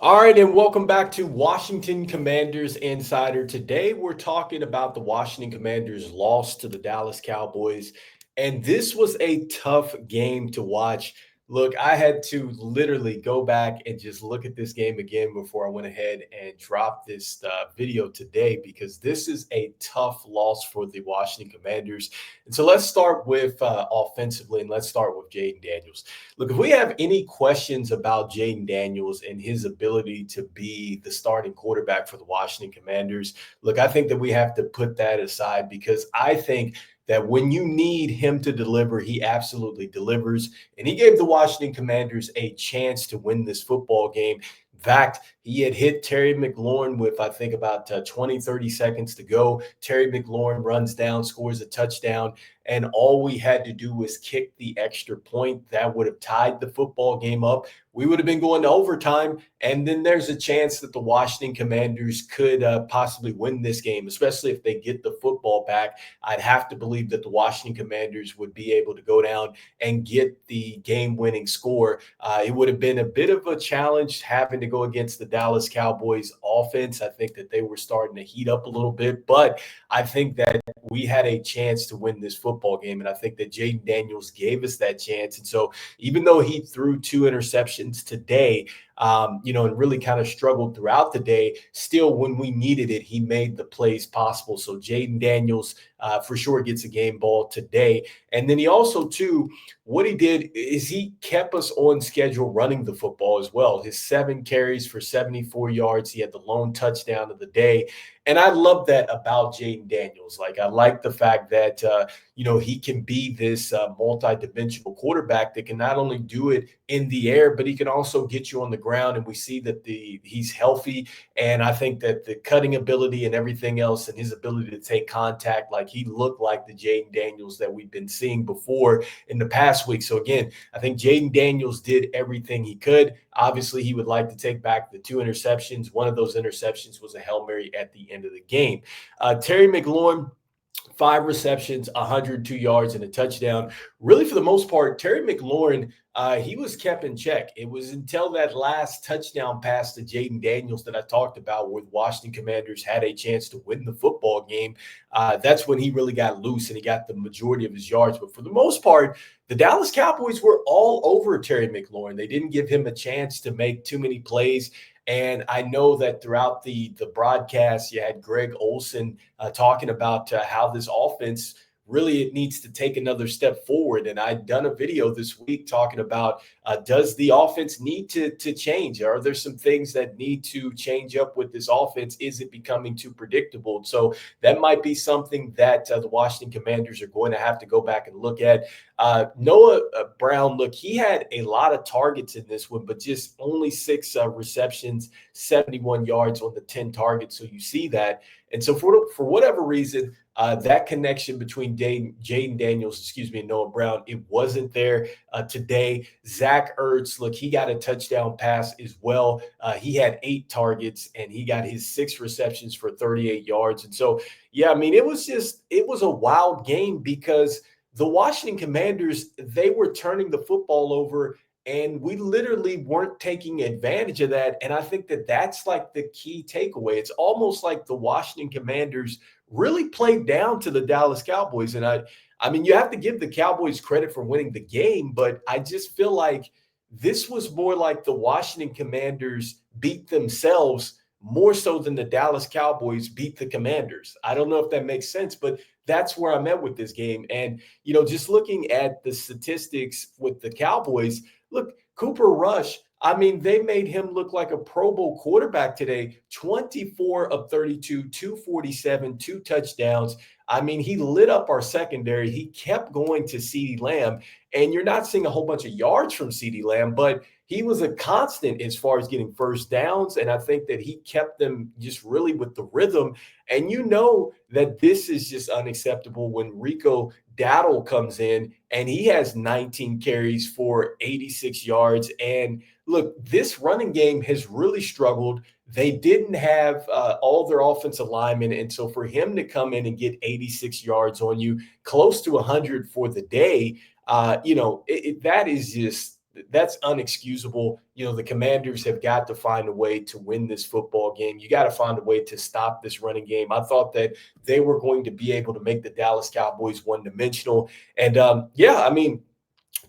All right, and welcome back to Washington Commanders Insider. Today, we're talking about the Washington Commanders' loss to the Dallas Cowboys. And this was a tough game to watch. Look, I had to literally go back and just look at this game again before I went ahead and dropped this video today because this is a tough loss for the Washington Commanders. And so let's start with offensively, and let's start with Jaden Daniels. Look, if we have any questions about Jaden Daniels and his ability to be the starting quarterback for the Washington Commanders, look, I think that we have to put that aside because I think that when you need him to deliver, he absolutely delivers. And he gave the Washington Commanders a chance to win this football game. In fact, he had hit Terry McLaurin with, I think, about 20, 30 seconds to go. Terry McLaurin runs down, scores a touchdown, and all we had to do was kick the extra point. That would have tied the football game up. We would have been going to overtime, and then there's a chance that the Washington Commanders could possibly win this game, especially if they get the football back. I'd have to believe that the Washington Commanders would be able to go down and get the game-winning score. It would have been a bit of a challenge having to go against the Dallas Cowboys offense. I think that they were starting to heat up a little bit, but I think that we had a chance to win this football game, and I think that Jaden Daniels gave us that chance. And so even though he threw two interceptions today, and really kind of struggled throughout the day, still when we needed it, he made the plays possible. So Jaden Daniels for sure gets a game ball today. And then he also, too, what he did is he kept us on schedule running the football as well. His 7 carries for 74 yards. He had the lone touchdown of the day. And I love that about Jaden Daniels. Like, I like the fact that, he can be this multi-dimensional quarterback that can not only do it in the air, but he can also get you on the ground. And we see that he's healthy. And I think that the cutting ability and everything else and his ability to take contact, like he looked like the Jaden Daniels that we've been seeing before in the past week. So again, I think Jaden Daniels did everything he could. Obviously, he would like to take back the 2 interceptions. One of those interceptions was a Hail Mary at the end of the game. Terry McLaurin, 5 receptions, 102 yards, and a touchdown. Really, for the most part, Terry McLaurin, he was kept in check. It was until that last touchdown pass to Jaden Daniels that I talked about, where the Washington Commanders had a chance to win the football game. That's when he really got loose and he got the majority of his yards. But for the most part, the Dallas Cowboys were all over Terry McLaurin. They didn't give him a chance to make too many plays. And I know that throughout the broadcast, you had Greg Olson talking about how this offense really it needs to take another step forward. And I'd done a video this week talking about does the offense need to change? Are there some things that need to change up with this offense? Is it becoming too predictable? So that might be something that the Washington Commanders are going to have to go back and look at. Noah Brown, look, he had a lot of targets in this one, but just only 6 receptions, 71 yards on the 10 targets. So you see that. And so for whatever reason, that connection between Jaden Daniels, and Noah Brown, it wasn't there today. Zach Ertz, look, he got a touchdown pass as well. He had 8 targets and he got his 6 receptions for 38 yards. And so, yeah, I mean, it was a wild game because the Washington Commanders, they were turning the football over and we literally weren't taking advantage of that. And I think that that's like the key takeaway. It's almost like the Washington Commanders really played down to the Dallas Cowboys. And I mean, you have to give the Cowboys credit for winning the game, but I just feel like this was more like the Washington Commanders beat themselves more so than the Dallas Cowboys beat the Commanders. I don't know if that makes sense, but that's where I'm at with this game. And, just looking at the statistics with the Cowboys, look, Cooper Rush, I mean, they made him look like a Pro Bowl quarterback today. 24 of 32, 247, 2 touchdowns. I mean, he lit up our secondary. He kept going to CeeDee Lamb. And you're not seeing a whole bunch of yards from CeeDee Lamb, but he was a constant as far as getting first downs. And I think that he kept them just really with the rhythm. And you know that this is just unacceptable when Rico Dowdle comes in and he has 19 carries for 86 yards. And look, this running game has really struggled. They didn't have all their offensive linemen. And so for him to come in and get 86 yards on you, close to 100 for the day, that is just that's unexcusable. The Commanders have got to find a way to win this football game. You got to find a way to stop this running game. I thought that they were going to be able to make the Dallas Cowboys one-dimensional. And yeah, I mean,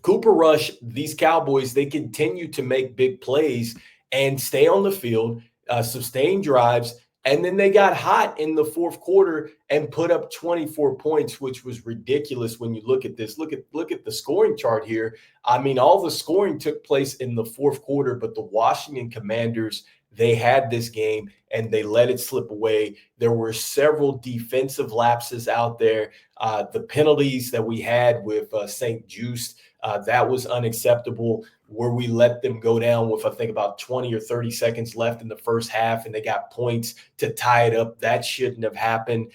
Cooper Rush, these Cowboys, they continue to make big plays and stay on the field, sustain drives, and then they got hot in the fourth quarter and put up 24 points, which was ridiculous when you look at this. Look at the scoring chart here. I mean, all the scoring took place in the fourth quarter, but the Washington Commanders, they had this game and they let it slip away. There were several defensive lapses out there. The penalties that we had with St. Juste, that was unacceptable, where we let them go down with, I think, about 20 or 30 seconds left in the first half, and they got points to tie it up. That shouldn't have happened.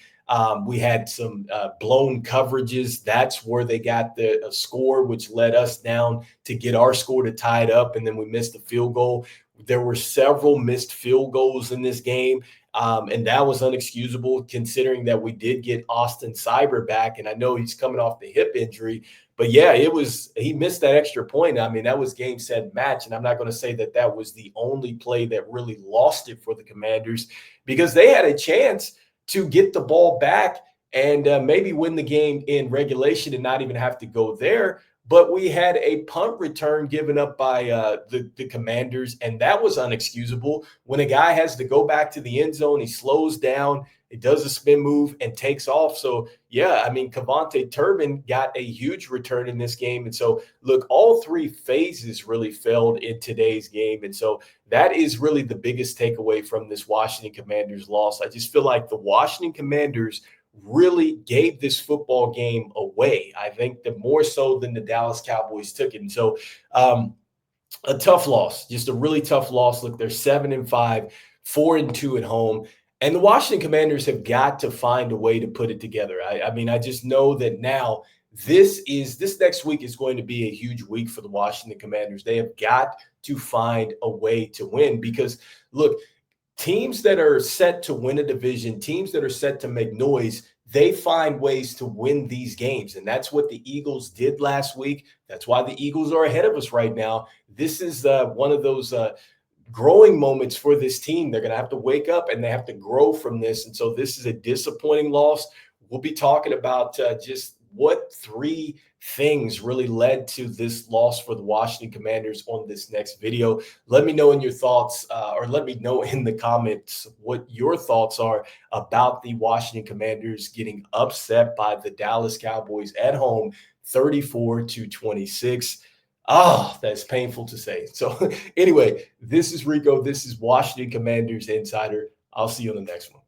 We had some blown coverages. That's where they got the score, which led us down to get our score to tie it up, and then we missed the field goal. There were several missed field goals in this game, and that was unexcusable considering that we did get Austin Cyber back, and I know he's coming off the hip injury. But yeah, he missed that extra point. I mean, that was game, set, match. And I'm not going to say that that was the only play that really lost it for the Commanders, because they had a chance to get the ball back and maybe win the game in regulation and not even have to go there. But we had a punt return given up by the Commanders, and that was unexcusable. When a guy has to go back to the end zone, he slows down, he does a spin move, and takes off. So, yeah, I mean, Cavante Turbin got a huge return in this game. And so, look, all three phases really failed in today's game. And so that is really the biggest takeaway from this Washington Commanders loss. I just feel like the Washington Commanders really gave this football game away. I think that more so than the Dallas Cowboys took it. And so a tough loss, just a really tough loss. Look, they're 7-5, 4-2 at home. And the Washington Commanders have got to find a way to put it together. I mean, I just know that now this next week is going to be a huge week for the Washington Commanders. They have got to find a way to win, because look, teams that are set to win a division, teams that are set to make noise, they find ways to win these games. And that's what the Eagles did last week. That's why the Eagles are ahead of us right now. This is one of those growing moments for this team. They're going to have to wake up and they have to grow from this. And so this is a disappointing loss. We'll be talking about just what three things really led to this loss for the Washington Commanders on this next video. Let me know in your thoughts, or let me know in the comments what your thoughts are about the Washington Commanders getting upset by the Dallas Cowboys at home, 34-26. Oh, that's painful to say. So anyway, this is Rico. This is Washington Commanders Insider. I'll see you on the next one.